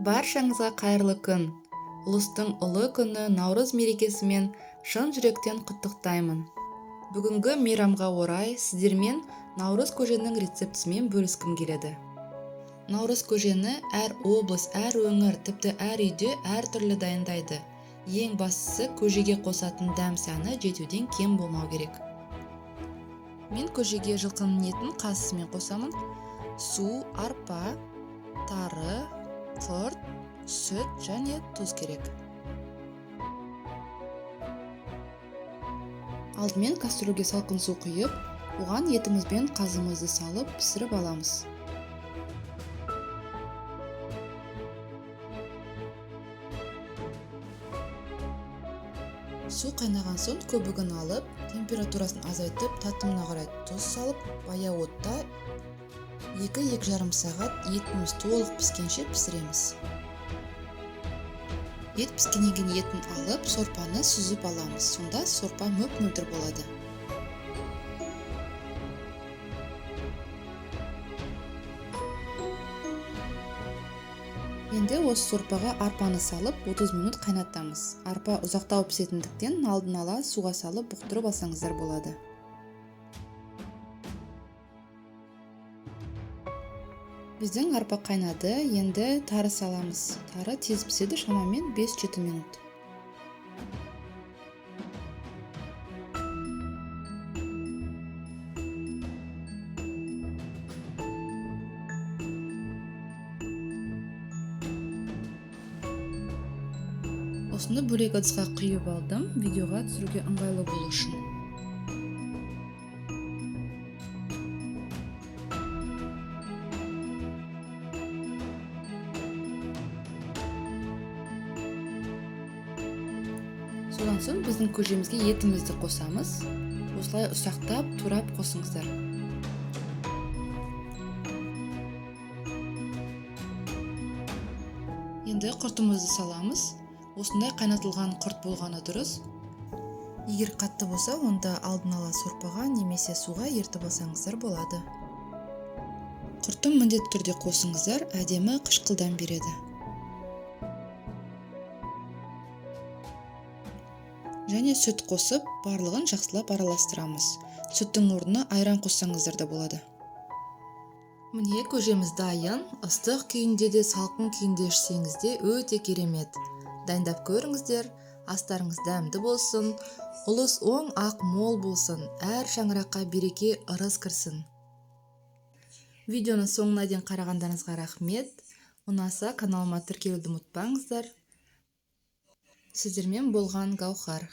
Баршаңызға қайырлы күн. Ұлыстың ұлы күні Наурыз мерекесімен шын жүректен құттықтаймын. Бүгінгі мейрамға орай сіздермен Наурыз көженің рецептісімен бөліскім келеді. Наурыз көжені әр облыс, әр өңір, тіпті әр үйде әр түрлі дайындайды. Ең бастысы көжеге қосатын дәм сәні жетуден кем болмау керек. Мен көжеге жылқының етін қазысымен қосамын. Су, арпа, тары, құрт, сүт және тұз керек. Алдымен кастрөлге салқын су құйып, оған етіміз бен қазымызды салып пісіріп аламыз. Су қайнаған соң көбігін алып, температурасын азайтып, татымына қарай тұз салып, баяу отта 2-2,5 сағат етіміз толық піскенше пісіреміз. Ет піскеннен кейін етін алып, сорпаны сүзіп аламыз. Сонда сорпа мөп-мөлдір болады. Енді осы сорпаға арпаны салып 30 минут қайнатамыз. Арпа ұзақтау пісетіндіктен алдын ала суға салып бұқтырып алсаңыздар болады. Біздің арпа қайнады, енді тары саламыз. Тары тез піседі, шамамен 5-7 минут. Осыны бөлек ыдысқа құйып алдым, видеоға түсіруге ыңғайлы болу үшін. Содан соң біздің көжемізге етімізді қосамыз. Осылай ұсақтап, турап қосыңыздар. Енді құртымызды саламыз. Осындай қайнатылған құрт болғаны дұрыс. Егер қатты болса, онда алдын ала сорпаға немесе суға ертіп алсаңыздар болады. Құртты міндетті түрде қосыңыздар, әдемі қышқылдан береді. Және сүт қосып, барлығын жақсылап араластырамыз. Сүттің орнына айран қоссаңыздар да болады. Міне көжеміз дайын. Ыстық күйінде де, салқын күйінде ішсеңіз де өте керемет. Дайындап көріңіздер, астарыңыз дәмді болсын, ұлыс оң ақ мол болсын, әр шаңыраққа береке ырыс кірсін. Видеоны соңына дейін қарағандарыңызға рахмет. Ұнаса каналыма тіркелуді ұмытпаңыздар. Сіздермен болған Гаухар.